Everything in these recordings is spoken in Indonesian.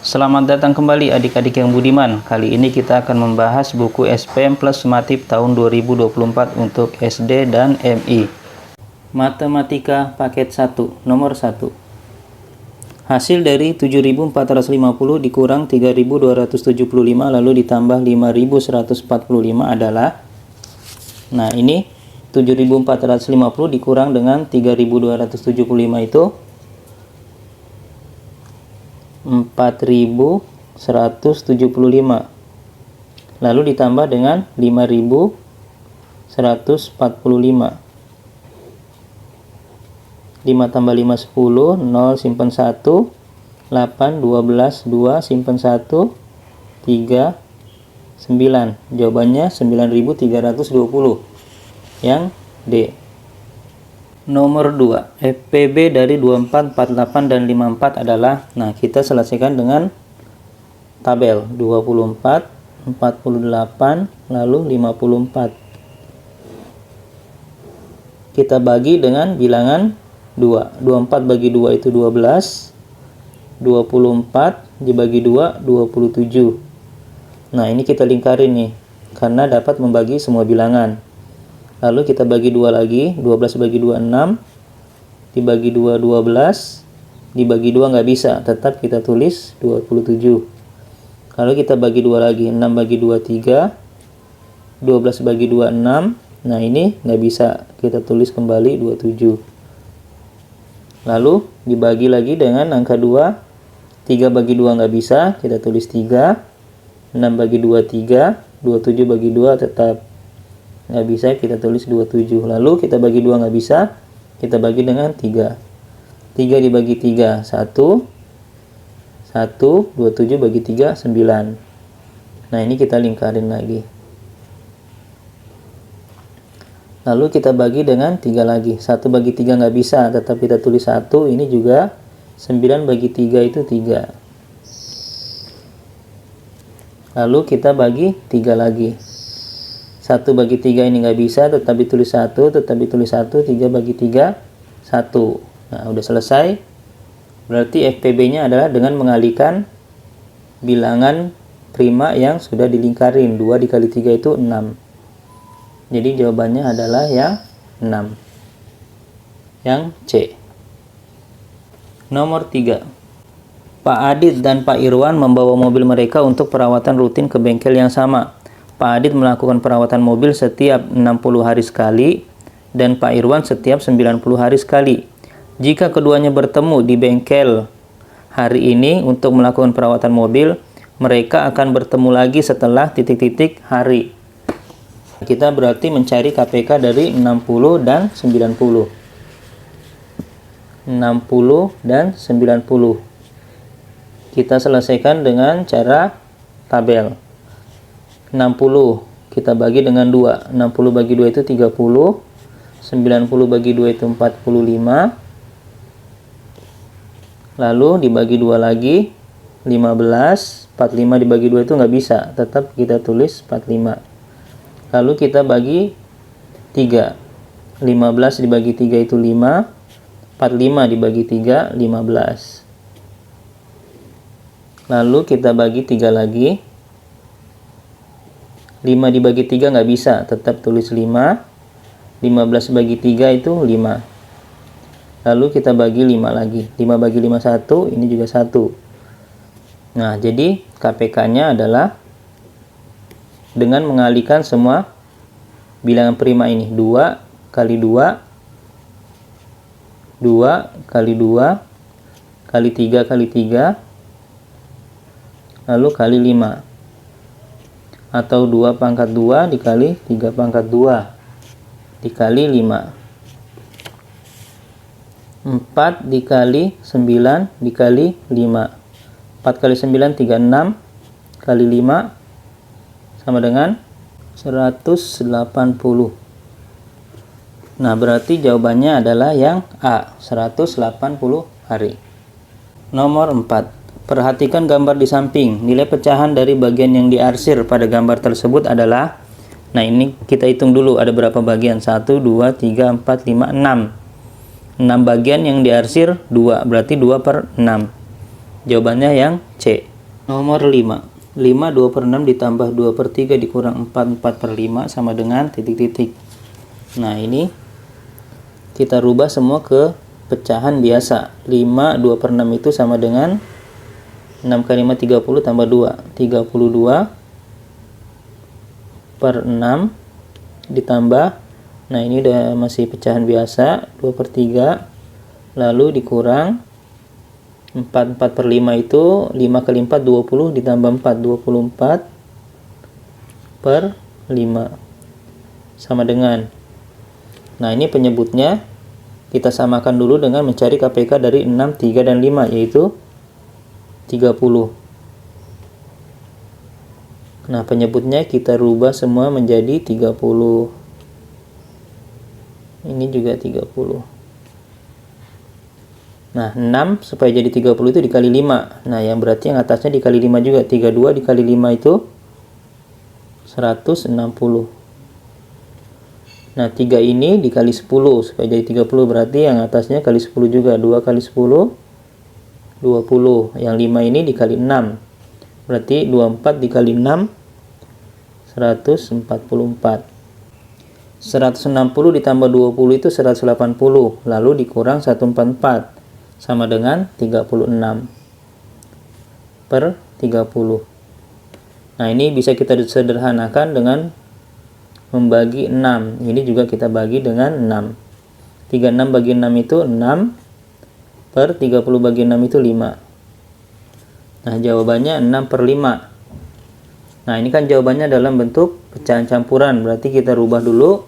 Selamat datang kembali adik-adik yang budiman. Kali ini kita akan membahas buku SPM plus Sumatif tahun 2024 untuk SD dan MI. Matematika paket 1, nomor 1. Hasil dari 7.450 dikurang 3.275 lalu ditambah 5.145 adalah, nah ini 7.450 dikurang dengan 3.275 itu 4.175 lalu ditambah dengan 5.145. 5 tambah 5 10, 0 simpen 1, 8 12 2 simpen 1, 3 9. Jawabannya 9.320 yang D. Nomor 2, FPB dari 24, 48, dan 54 adalah, nah kita selesaikan dengan tabel 24, 48, lalu 54. Kita bagi dengan bilangan 2. 24 bagi 2 itu 12, 24 dibagi 2, 27. Nah ini kita lingkarin nih, karena dapat membagi semua bilangan. Lalu kita bagi 2 lagi, 12 bagi 2 6, dibagi 2 12, dibagi 2 nggak bisa, tetap kita tulis 27. Lalu kita bagi 2 lagi, 6 bagi 2 3, 12 bagi 2 6, nah ini nggak bisa, kita tulis kembali 27. Lalu dibagi lagi dengan angka 2, 3 bagi 2 nggak bisa, kita tulis 3, 6 bagi 2 3, 27 bagi 2 tetap nggak bisa, kita tulis 27. Lalu kita bagi 2 nggak bisa, kita bagi dengan 3. 3 dibagi 3 1, 27 bagi 3 9. Nah ini kita lingkarin lagi. Lalu kita bagi dengan 3 lagi. 1 bagi 3 nggak bisa, tetap kita tulis 1. Ini juga 9 bagi 3 itu 3. Lalu kita bagi 3 lagi. 1 bagi 3 ini nggak bisa, tetap ditulis 1, tetap ditulis 1, 3 bagi 3, 1. Nah, udah selesai. Berarti FPB-nya adalah dengan mengalihkan bilangan prima yang sudah dilingkarin. 2 dikali 3 itu 6. Jadi jawabannya adalah yang 6. Yang C. Nomor 3. Pak Adit dan Pak Irwan membawa mobil mereka untuk perawatan rutin ke bengkel yang sama. Pak Adit melakukan perawatan mobil setiap 60 hari sekali dan Pak Irwan setiap 90 hari sekali. Jika keduanya bertemu di bengkel hari ini untuk melakukan perawatan mobil, mereka akan bertemu lagi setelah titik-titik hari. Kita berarti mencari KPK dari 60 dan 90. 60 dan 90. Kita selesaikan dengan cara tabel. 60 kita bagi dengan 2. 60 bagi 2 itu 30. 90 bagi 2 itu 45. Lalu dibagi 2 lagi 15. 45 dibagi 2 itu nggak bisa, tetap kita tulis 45. Lalu kita bagi 3. 15 dibagi 3 itu 5. 45 dibagi 3 15. Lalu kita bagi 3 lagi. 5 dibagi 3 nggak bisa, tetap tulis 5. 15 bagi 3 itu 5. Lalu kita bagi 5 lagi. 5 bagi 5 1, ini juga 1. Nah, jadi KPK-nya adalah dengan mengalihkan semua bilangan prima ini. 2 kali 2, 2 kali 2, kali 3 kali 3, lalu kali 5. Atau 2 pangkat 2 dikali 3 pangkat 2 dikali 5. 4 dikali 9 dikali 5. 4 kali 9 36 kali 5 sama dengan 180. Nah berarti jawabannya adalah yang A, 180 hari. Nomor 4. Perhatikan gambar di samping. Nilai pecahan dari bagian yang diarsir pada gambar tersebut adalah, nah ini kita hitung dulu ada berapa bagian. 1, 2, 3, 4, 5, 6. 6 bagian yang diarsir 2, berarti 2/6. Jawabannya yang C. Nomor 5. 5 2/6 ditambah 2/3 dikurang 4 4/5 sama dengan titik-titik. Nah, ini kita rubah semua ke pecahan biasa. 5 2/6 itu sama dengan 6 kali 5 30 tambah 2. 32/6 ditambah, nah ini udah masih pecahan biasa, 2/3 lalu dikurang 4 4/5 itu 5 kali 4 20 ditambah 4 24/5 sama dengan, nah ini penyebutnya kita samakan dulu dengan mencari KPK dari 6, 3, dan 5 yaitu 30. Nah penyebutnya kita rubah semua menjadi 30. Ini juga 30. Nah, 6 supaya jadi 30 itu dikali 5. Nah, yang berarti yang atasnya dikali 5 juga. 32 dikali 5 itu 160. Nah, 3 ini dikali 10 supaya jadi 30. Berarti yang atasnya kali 10 juga. 2 kali 10, 20. Yang 5 ini dikali 6. Berarti 24 dikali 6, 144. 160 ditambah 20 itu 180. Lalu dikurang 144. Sama dengan 36/30. Nah, ini bisa kita sederhanakan dengan membagi 6. Ini juga kita bagi dengan 6. 36 bagi 6 itu 6/30 bagi 6 itu 5. Nah, jawabannya 6/5. Nah, ini kan jawabannya dalam bentuk pecahan campuran. Berarti kita rubah dulu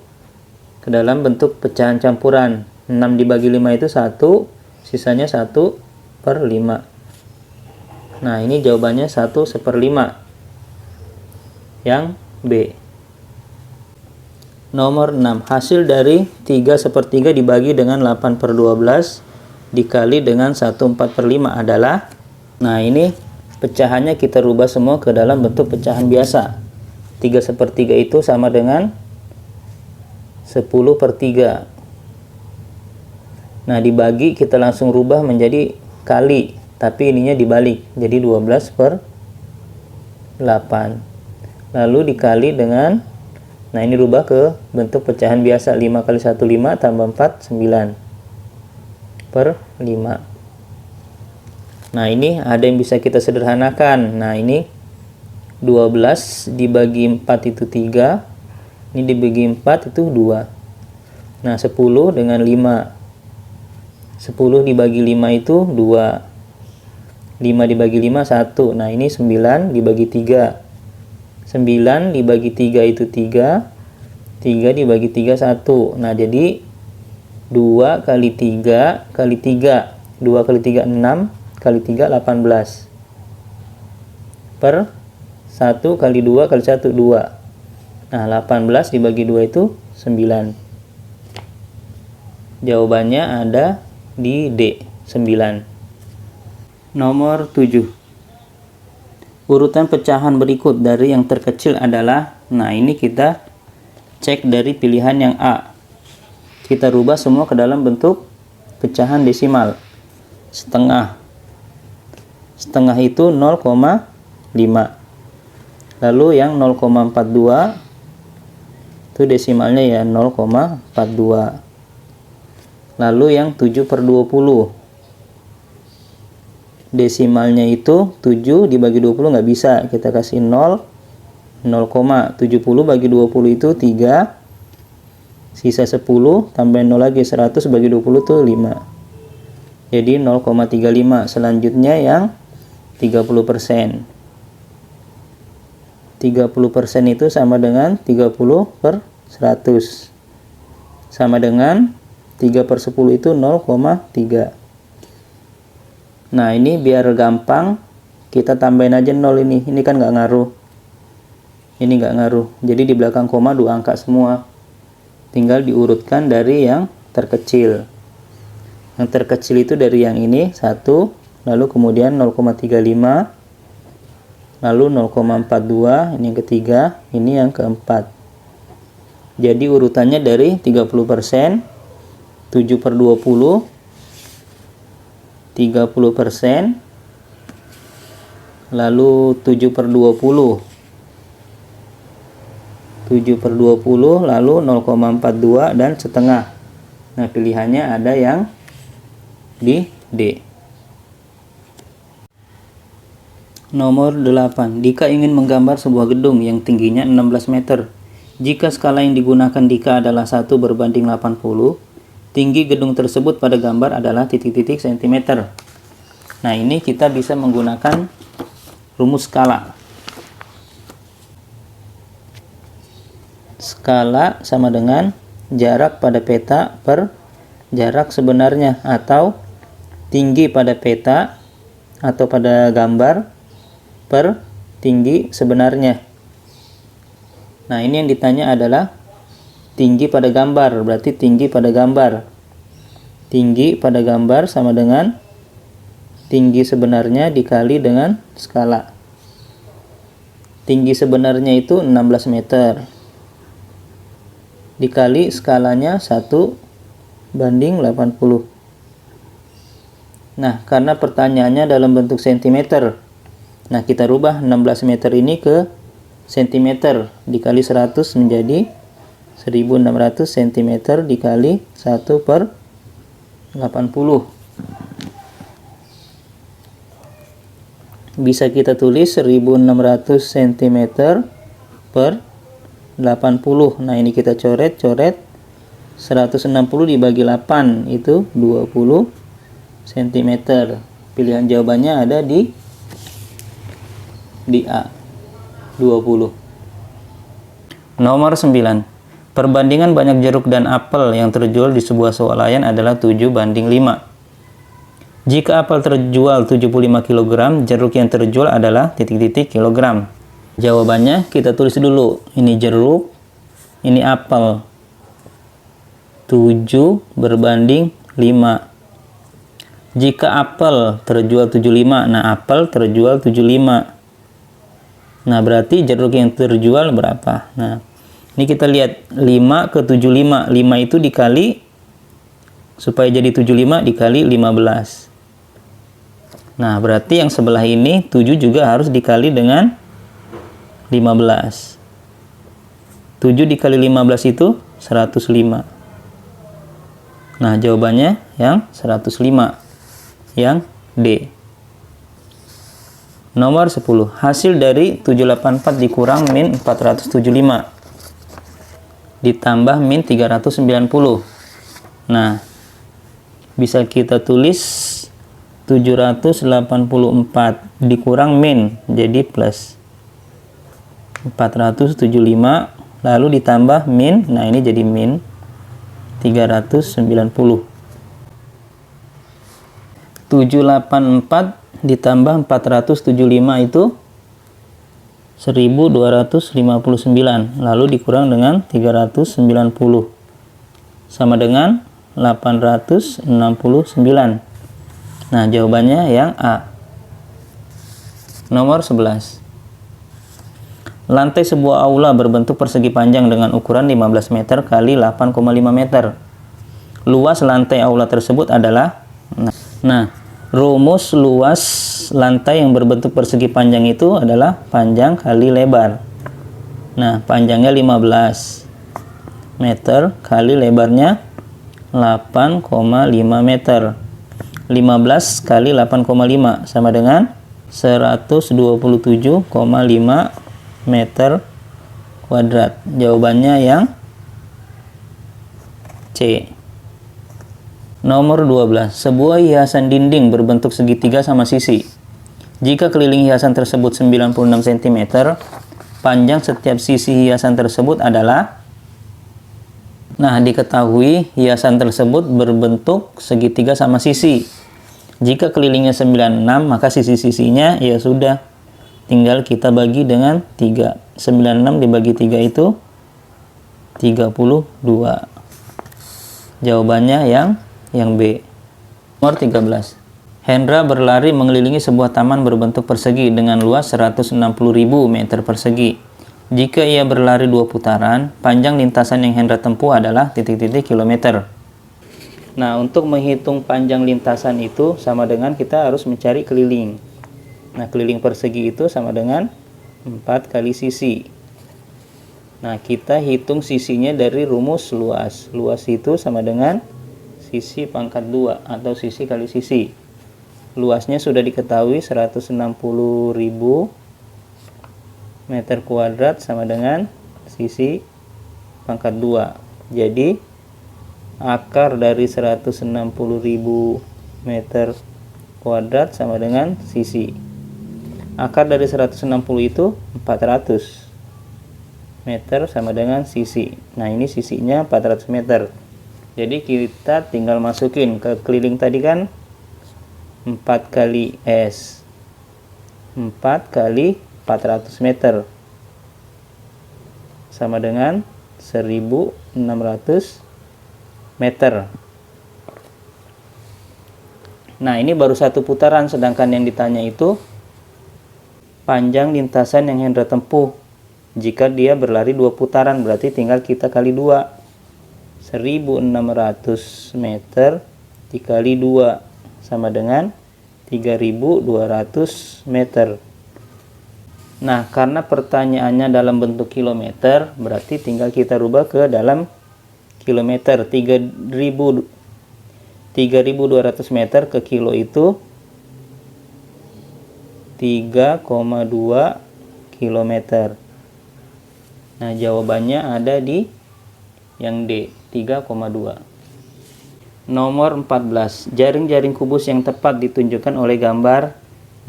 ke dalam bentuk pecahan campuran. 6 dibagi 5 itu 1. Sisanya 1/5. Nah, ini jawabannya 1/5 yang B. Nomor 6. Hasil dari 3/4 dibagi dengan 8/12 dikali dengan 1/4/5 adalah, nah ini pecahannya kita rubah semua ke dalam bentuk pecahan biasa. 3/4 itu sama dengan 10/3. Nah, dibagi kita langsung rubah menjadi kali, tapi ininya dibalik, jadi 12/8. Lalu dikali dengan, nah ini rubah ke bentuk pecahan biasa, 5 kali 1 5 tambah 4 9/5. Nah, ini ada yang bisa kita sederhanakan. Nah, ini 12 dibagi 4 itu 3, ini dibagi 4 itu 2. Nah, 10 dengan 5. 10 dibagi 5 itu 2. 5 dibagi 5 1. Nah, ini 9 dibagi 3. 9 dibagi 3 itu 3. 3 dibagi 3 1. Nah, jadi 2 kali 3 kali 3. 2 kali 3 6 kali 3 18. Per 1 kali 2 kali 1 2. Nah, 18 dibagi 2 itu 9. Jawabannya ada di D, 9. Nomor 7. Urutan pecahan berikut dari yang terkecil adalah, nah ini kita cek dari pilihan yang A. Kita rubah semua ke dalam bentuk pecahan desimal. Setengah. Setengah itu 0,5. Lalu yang 0,42 itu desimalnya ya 0,42. Lalu yang 7/20 desimalnya itu 7 dibagi 20 nggak bisa, kita kasih 0. 0,70 bagi 20 itu 3, sisa 10 tambah 0 lagi, 100 bagi 20 itu 5, jadi 0,35. Selanjutnya yang 30%. 30% itu sama dengan 30/100 sama dengan 3/10 itu 0,3. Nah, ini biar gampang kita tambahin aja 0 ini. Ini kan nggak ngaruh. Ini nggak ngaruh. Jadi di belakang koma 2 angka semua. Tinggal diurutkan dari yang terkecil. Yang terkecil itu dari yang ini 1, lalu kemudian 0,35, lalu 0,42, ini yang ketiga, ini yang keempat. Jadi urutannya dari 30%, 7/20, 30%, lalu 7/20, 7/20, lalu 0,42 dan setengah. Nah, pilihannya ada yang di D. Nomor 8. Dika ingin menggambar sebuah gedung yang tingginya 16 meter. Jika skala yang digunakan Dika adalah 1 berbanding 80, tinggi gedung tersebut pada gambar adalah titik-titik cm. Nah, ini kita bisa menggunakan rumus skala. Skala sama dengan jarak pada peta per jarak sebenarnya, atau tinggi pada peta atau pada gambar per tinggi sebenarnya. Nah, ini yang ditanya adalah tinggi pada gambar, berarti tinggi pada gambar. Tinggi pada gambar sama dengan tinggi sebenarnya dikali dengan skala. Tinggi sebenarnya itu 16 meter. Dikali skalanya 1 banding 80. Nah, karena pertanyaannya dalam bentuk cm, nah kita rubah 16 meter ini ke cm, dikali 100 menjadi 1600 cm dikali 1/80. Bisa kita tulis 1600 cm per 80. Nah, ini kita coret-coret. 160 dibagi 8 itu 20 cm. Pilihan jawabannya ada di A, 20. Nomor 9. Perbandingan banyak jeruk dan apel yang terjual di sebuah swalayan adalah 7/5. Jika apel terjual 75 kg, jeruk yang terjual adalah titik-titik kilogram. Jawabannya kita tulis dulu. Ini jeruk, ini apel. 7/5. Jika apel terjual 75, nah apel terjual 75. Nah, berarti jeruk yang terjual berapa? Nah, ini kita lihat 5 ke 75. 5 itu dikali, supaya jadi 75 dikali 15. Nah, berarti yang sebelah ini 7 juga harus dikali dengan 15. 7 dikali 15 itu 105. Nah, jawabannya yang 105. Yang D. Nomor 10. Hasil dari 784 dikurang min 475 ditambah min 390. Nah, bisa kita tulis 784 dikurang min jadi plus 475, lalu ditambah min, nah ini jadi min 390. 784 ditambah 475 itu 1259, lalu dikurang dengan 390 sama dengan 869. Nah, jawabannya yang A. Nomor 11. Lantai sebuah aula berbentuk persegi panjang dengan ukuran 15 meter kali 8,5 meter. Luas lantai aula tersebut adalah, nah, rumus luas lantai yang berbentuk persegi panjang itu adalah panjang kali lebar. Nah, panjangnya 15 meter kali lebarnya 8,5 meter. 15 kali 8,5 sama dengan 127,5 meter kuadrat. Jawabannya yang C. Nomor 12. Sebuah hiasan dinding berbentuk segitiga sama sisi. Jika keliling hiasan tersebut 96 cm, panjang setiap sisi hiasan tersebut adalah, nah, diketahui hiasan tersebut berbentuk segitiga sama sisi. Jika kelilingnya 96, maka sisi-sisinya ya sudah, tinggal kita bagi dengan 3. 96 dibagi 3 itu 32. Jawabannya yang B. Nomor 13. Hendra berlari mengelilingi sebuah taman berbentuk persegi dengan luas 160.000 meter persegi. Jika ia berlari 2 putaran, panjang lintasan yang Hendra tempuh adalah titik-titik kilometer. Nah, untuk menghitung panjang lintasan itu sama dengan kita harus mencari keliling. Nah, keliling persegi itu sama dengan 4 kali sisi. Nah, kita hitung sisinya dari rumus luas. Luas itu sama dengan sisi pangkat 2 atau sisi kali sisi. Luasnya sudah diketahui 160.000 meter kuadrat sama dengan sisi pangkat 2. Jadi akar dari 160.000 meter kuadrat sama dengan sisi. Akar dari 160 itu 400 meter sama dengan sisi. Nah, ini sisinya 400 meter. Jadi kita tinggal masukin ke keliling tadi kan 4 kali S 4 kali 400 meter sama dengan 1600 meter. Nah, ini baru satu putaran, sedangkan yang ditanya itu panjang lintasan yang Hendra tempuh. Jika dia berlari 2 putaran, berarti tinggal kita kali 2. 1600 meter dikali 2 sama dengan 3200 meter. Nah, karena pertanyaannya dalam bentuk kilometer, berarti tinggal kita rubah ke dalam kilometer. 3200 meter ke kilo itu 3,2 kilometer. Nah, jawabannya ada di yang D, 3,2. Nomor 14. Jaring-jaring kubus yang tepat ditunjukkan oleh gambar.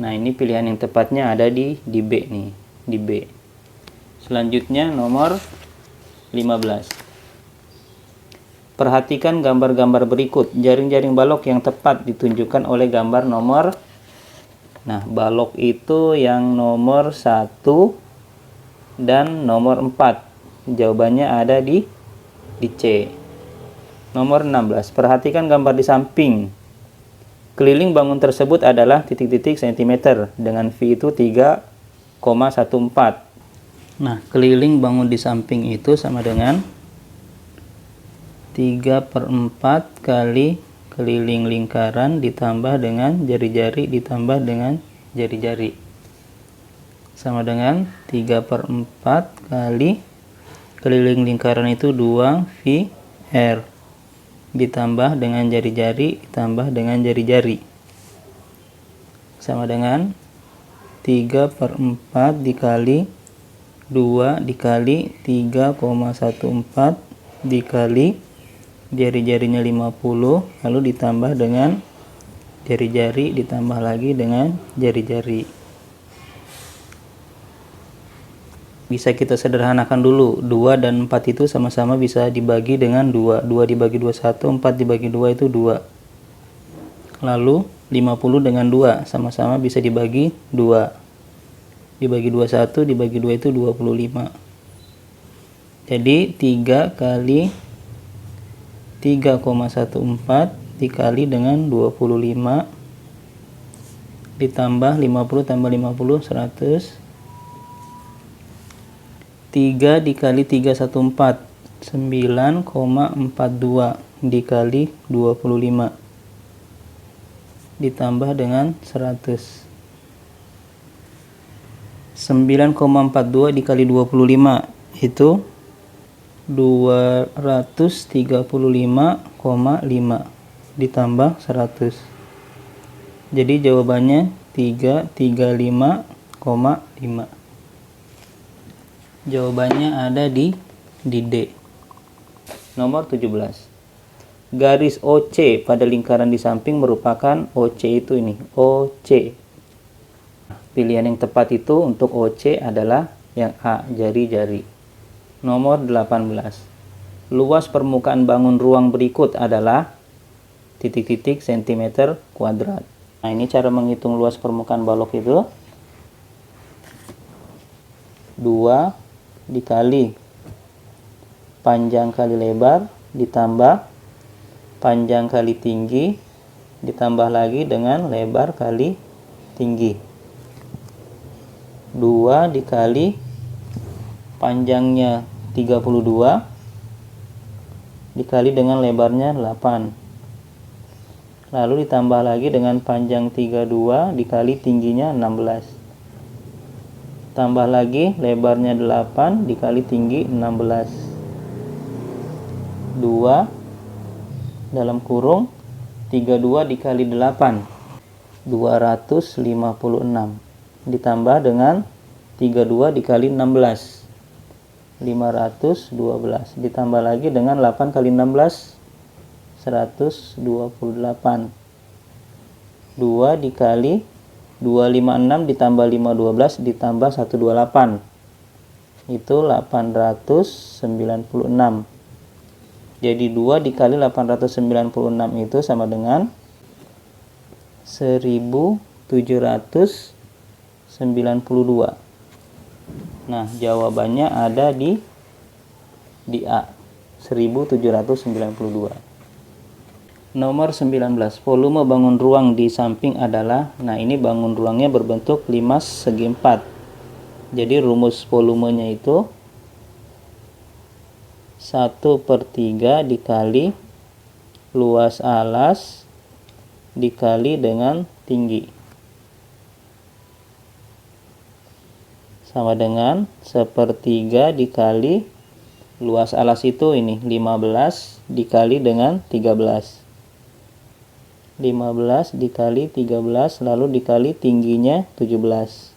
Nah, ini pilihan yang tepatnya ada di B nih, di B. Selanjutnya nomor 15. Perhatikan gambar-gambar berikut. Jaring-jaring balok yang tepat ditunjukkan oleh gambar nomor. Nah, balok itu yang nomor 1 dan nomor 4. Jawabannya ada di C. Nomor 16. Perhatikan gambar di samping. Keliling bangun tersebut adalah titik-titik cm dengan V itu 3,14. Nah, keliling bangun di samping itu sama dengan 3/4 kali keliling lingkaran ditambah dengan jari-jari ditambah dengan jari-jari. Sama dengan 3/4 kali keliling lingkaran itu 2VR ditambah dengan jari-jari ditambah dengan jari-jari. Sama dengan 3/4 dikali 2 dikali 3,14 dikali jari-jarinya 50 lalu ditambah dengan jari-jari ditambah lagi dengan jari-jari. Bisa kita sederhanakan dulu. 2 dan 4 itu sama-sama bisa dibagi dengan 2. 2 dibagi 2 1, 4 dibagi 2 itu 2. Lalu 50 dengan 2 sama-sama bisa dibagi 2. Dibagi 2 1, dibagi 2 itu 25. Jadi 3 kali 3,14 dikali dengan 25 ditambah 50 tambah 50 100. 3 dikali 314 9,42 dikali 25 ditambah dengan 100. 9,42 dikali 25 itu 235,5 ditambah 100. Jadi jawabannya 335,5. Jawabannya ada di D. Nomor 17. Garis OC pada lingkaran di samping merupakan OC itu ini, OC. Pilihan yang tepat itu untuk OC adalah yang A, jari-jari. Nomor 18. Luas permukaan bangun ruang berikut adalah titik-titik cm². Nah, ini cara menghitung luas permukaan balok itu 2 dikali panjang kali lebar ditambah panjang kali tinggi ditambah lagi dengan lebar kali tinggi. 2 dikali panjangnya 32 dikali dengan lebarnya 8. lalu ditambah lagi dengan panjang 32 dikali tingginya 16. Tambah lagi lebarnya 8 dikali tinggi 16. 2 dalam kurung 32 dikali 8, 256. Ditambah dengan 32 dikali 16, 512. Ditambah lagi dengan 8 kali 16, 128. 2 dikali 256 ditambah 512 ditambah 128, itu 896. Jadi 2 dikali 896 itu sama dengan 1792. Nah, jawabannya ada di A, 1792. Nomor 19, volume bangun ruang di samping adalah, nah ini bangun ruangnya berbentuk 5 segi 4. Jadi rumus volumenya itu 1/3 dikali luas alas dikali dengan tinggi, sama dengan 1/3 dikali luas alas itu ini 15 dikali dengan 13. 15 dikali 13 lalu dikali tingginya 17.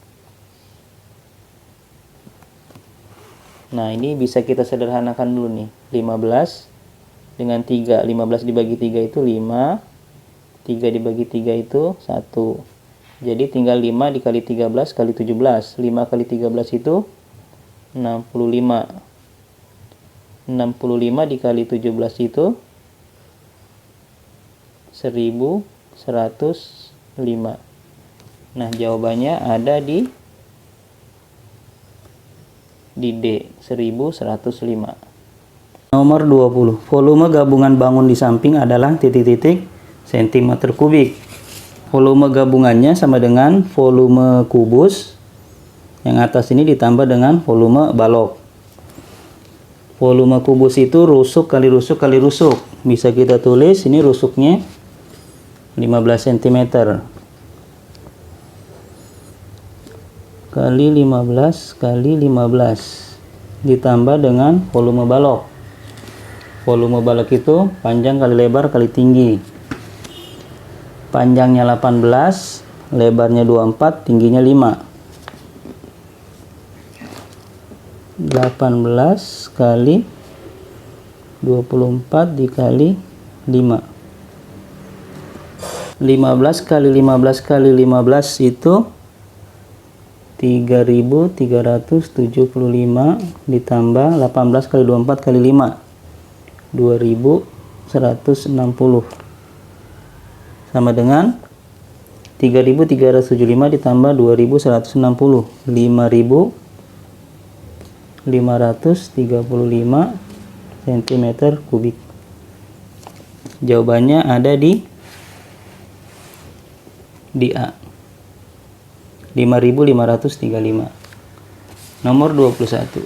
Nah, ini bisa kita sederhanakan dulu nih. 15 dengan 3. 15 dibagi 3 itu 5. 3 dibagi 3 itu 1. Jadi tinggal 5 dikali 13 kali 17. 5 kali 13 itu 65. 65 dikali 17 itu 1105. Nah, jawabannya ada di D, 1105. Nomor 20, volume gabungan bangun di samping adalah titik-titik cm3. Volume gabungannya sama dengan volume kubus yang atas ini ditambah dengan volume balok. Volume kubus itu rusuk kali rusuk kali rusuk. Bisa kita tulis ini rusuknya 15 cm kali 15 kali 15 ditambah dengan volume balok. Volume balok itu panjang kali lebar kali tinggi. Panjangnya 18, lebarnya 24, tingginya 5. 18 kali 24 dikali 5. 15 kali 15 kali 15 itu 3375 ditambah 18 kali 24 kali 5, 2160, sama dengan 3375 ditambah 2160, 5535 cm3. Jawabannya ada di A, 5535. Nomor 21,